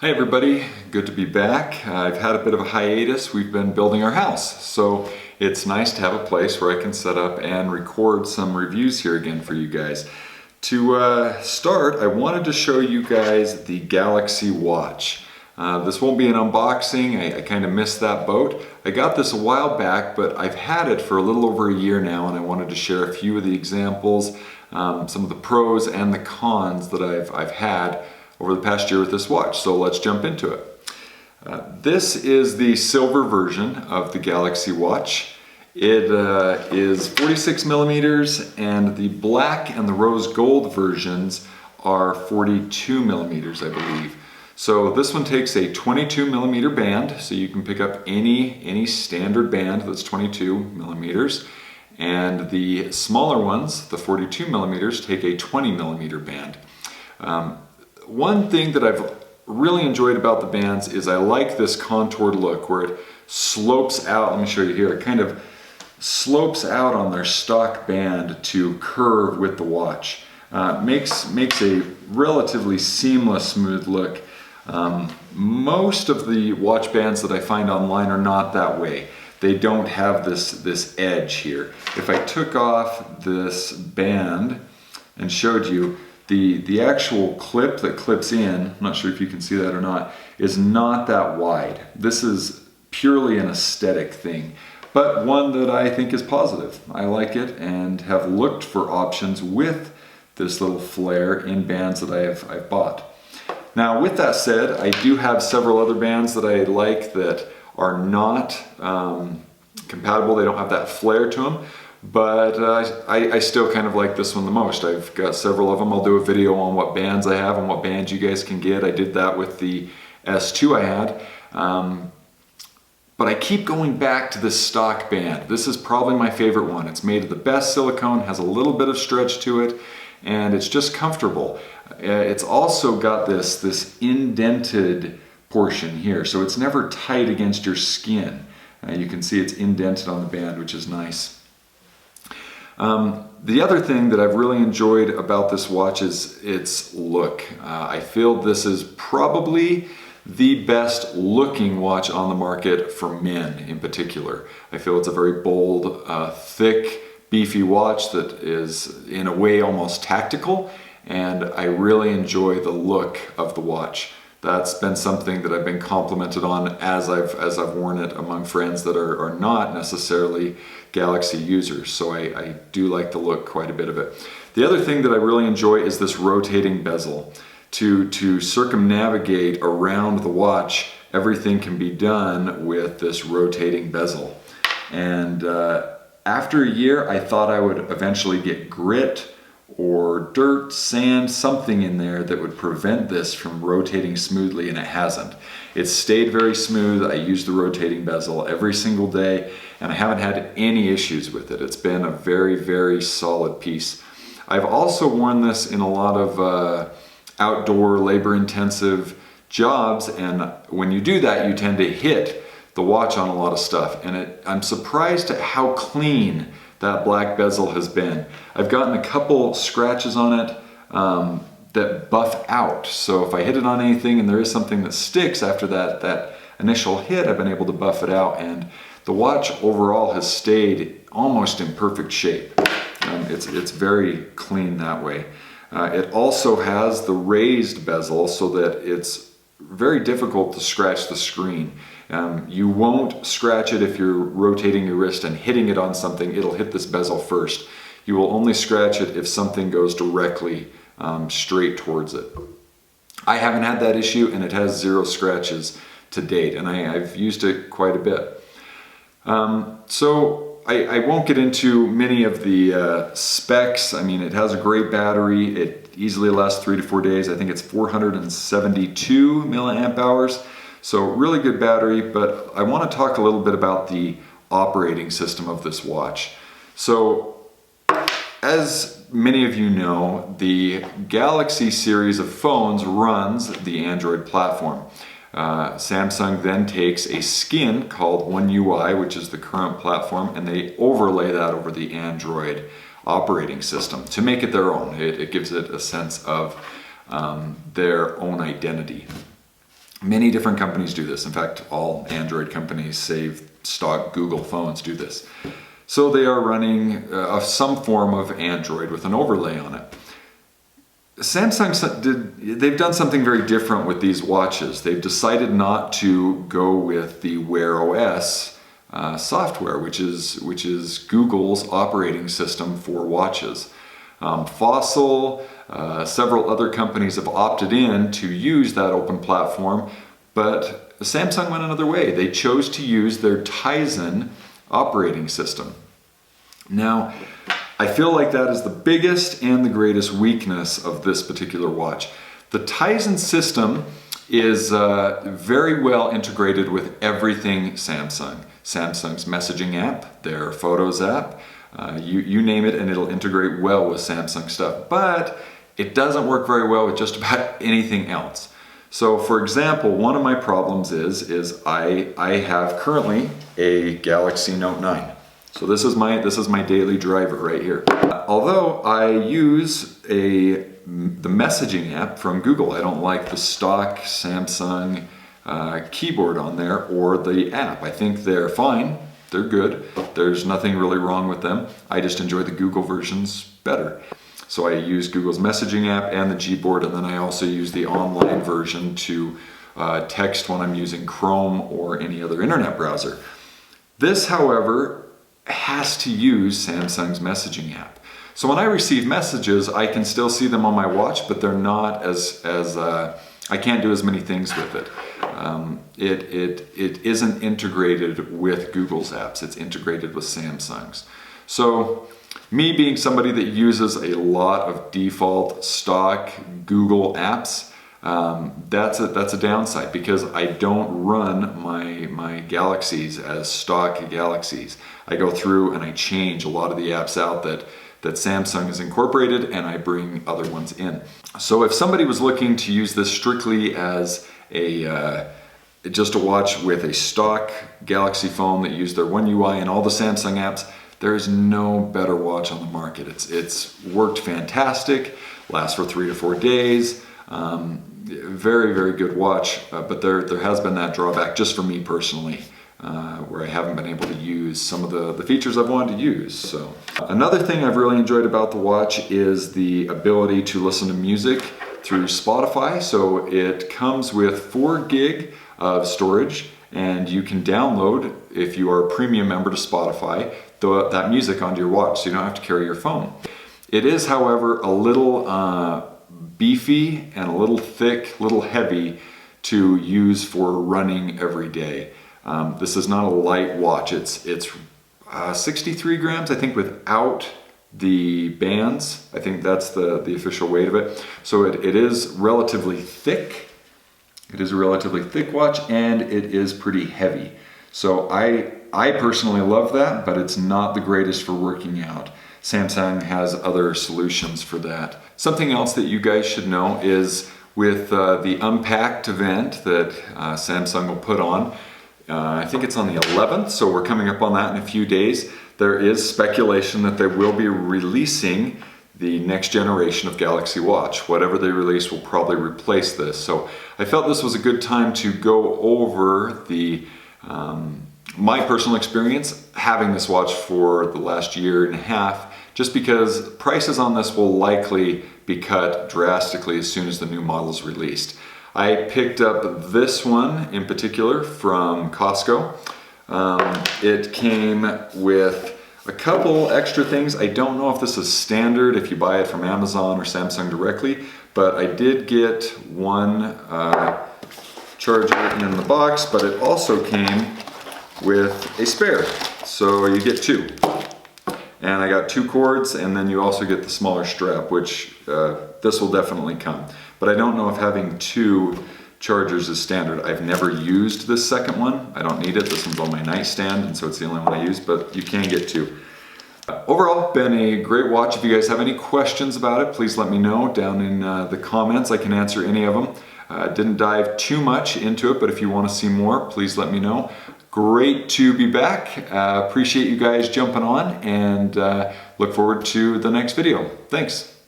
Hi everybody, good to be back. I've had a bit of a hiatus. We've been building our house, so it's nice to have a place where I can set up and record some reviews here again for you guys. To start, I wanted to show you guys the Galaxy Watch. This won't be an unboxing. I kind of missed that boat. I got this a while back, but I've had it for a little over a year now, and I wanted to share a few of the examples, some of the pros and the cons that I've had over the past year with this watch. So let's jump into it. This is the silver version of the Galaxy Watch. It is 46 millimeters, and the black and the rose gold versions are 42 millimeters, I believe. So this one takes a 22 millimeter band, so you can pick up any standard band that's 22 millimeters. And the smaller ones, the 42 millimeters, take a 20 millimeter band. One thing that I've really enjoyed about the bands is I like this contoured look where it slopes out. Let me show you here. It kind of slopes out on their stock band to curve with the watch. Makes a relatively seamless, smooth look. Most of the watch bands that I find online are not that way. They don't have this edge here. If I took off this band and showed you, the actual clip that clips in, I'm not sure if you can see that or not, is not that wide. This is purely an aesthetic thing, but one that I think is positive. I like it and have looked for options with this little flare in bands that I've bought. Now with that said, I do have several other bands that I like that are not compatible. They don't have that flare to them. But I still kind of like this one the most. I've got several of them. I'll do a video on what bands I have and what bands you guys can get. I did that with the S2 I had. But I keep going back to this stock band. This is probably my favorite one. It's made of the best silicone, has a little bit of stretch to it, and it's just comfortable. It's also got this indented portion here, so it's never tight against your skin. You can see it's indented on the band, which is nice. The other thing that I've really enjoyed about this watch is its look. I feel this is probably the best looking watch on the market for men in particular. I feel it's a very bold, thick, beefy watch that is in a way almost tactical, and I really enjoy the look of the watch. That's been something that I've been complimented on as I've worn it among friends that are not necessarily Galaxy users. So I do like the look quite a bit of it. The other thing that I really enjoy is this rotating bezel. To circumnavigate around the watch, everything can be done with this rotating bezel. And after a year, I thought I would eventually get grit or dirt, sand, something in there that would prevent this from rotating smoothly, and it hasn't. It's stayed very smooth. I use the rotating bezel every single day, and I haven't had any issues with it. It's been a very, very solid piece. I've also worn this in a lot of outdoor, labor-intensive jobs, and when you do that, you tend to hit the watch on a lot of stuff, and I'm surprised at how clean that black bezel has been. I've gotten a couple scratches on it that buff out. So if I hit it on anything and there is something that sticks after that initial hit, I've been able to buff it out, and the watch overall has stayed almost in perfect shape. It's very clean that way. It also has the raised bezel so that it's very difficult to scratch the screen. You won't scratch it if you're rotating your wrist and hitting it on something. It'll hit this bezel first. You will only scratch it if something goes directly straight towards it. I haven't had that issue, and it has 0 scratches to date, and I've used it quite a bit. So I won't get into many of the specs. I mean, it has a great battery. It easily lasts 3 to 4 days. I think it's 472 milliamp hours. So really good battery, but I want to talk a little bit about the operating system of this watch. So as many of you know, the Galaxy series of phones runs the Android platform. Samsung then takes a skin called One UI, which is the current platform, and they overlay that over the Android operating system to make it their own. It gives it a sense of their own identity. Many different companies do this. In fact, all Android companies, save stock Google phones, do this. So they are running some form of Android with an overlay on it. They've done something very different with these watches. They've decided not to go with the Wear OS software, which is Google's operating system for watches. Fossil, several other companies have opted in to use that open platform, but Samsung went another way. They chose to use their Tizen operating system. Now, I feel like that is the biggest and the greatest weakness of this particular watch. The Tizen system is very well integrated with everything Samsung. Samsung's messaging app, their Photos app, you name it and it'll integrate well with Samsung stuff, but it doesn't work very well with just about anything else. So for example, one of my problems is I have currently a Galaxy Note 9. So this is my daily driver right here. Although I use the messaging app from Google, I don't like the stock Samsung keyboard on there or the app. I think they're fine. They're good. There's nothing really wrong with them. I just enjoy the Google versions better. So I use Google's messaging app and the Gboard, and then I also use the online version to text when I'm using Chrome or any other internet browser. This, however, has to use Samsung's messaging app. So when I receive messages, I can still see them on my watch, but they're not I can't do as many things with it. It isn't integrated with Google's apps, it's integrated with Samsung's. So me being somebody that uses a lot of default stock Google apps, that's a downside because I don't run my Galaxies as stock Galaxies. I go through and I change a lot of the apps out that Samsung has incorporated, and I bring other ones in. So if somebody was looking to use this strictly as just a watch with a stock Galaxy phone that used their One UI and all the Samsung apps, there is no better watch on the market. It's worked fantastic, lasts for 3 to 4 days. Very, very good watch, but there has been that drawback just for me personally, where I haven't been able to use some of the features I've wanted to use. So another thing I've really enjoyed about the watch is the ability to listen to music through Spotify. So it comes with 4 gig of storage, and you can download, if you are a premium member to Spotify, that music onto your watch, so you don't have to carry your phone. It is, however, a little beefy and a little thick, a little heavy to use for running every day. This is not a light watch. It's 63 grams, I think, without the bands. I think that's the official weight of it. So it is relatively thick. It is a relatively thick watch, and it is pretty heavy. So I personally love that, but it's not the greatest for working out. Samsung has other solutions for that. Something else that you guys should know is with the Unpacked event that Samsung will put on, I think it's on the 11th, so we're coming up on that in a few days. There is speculation that they will be releasing the next generation of Galaxy Watch. Whatever they release will probably replace this. So I felt this was a good time to go over my personal experience having this watch for the last year and a half, just because prices on this will likely be cut drastically as soon as the new model is released. I picked up this one in particular from Costco. It came with a couple extra things. I don't know if this is standard if you buy it from Amazon or Samsung directly, but I did get one charger in the box, but it also came with a spare. So you get 2. And I got 2 cords, and then you also get the smaller strap, which this will definitely come. But I don't know if having 2 chargers is standard. I've never used this second one. I don't need it. This one's on my nightstand, and so it's the only one I use, but you can get 2. Overall, been a great watch. If you guys have any questions about it, please let me know down in the comments. I can answer any of them. Didn't dive too much into it, but if you want to see more, please let me know. Great to be back. Appreciate you guys jumping on, and look forward to the next video. Thanks.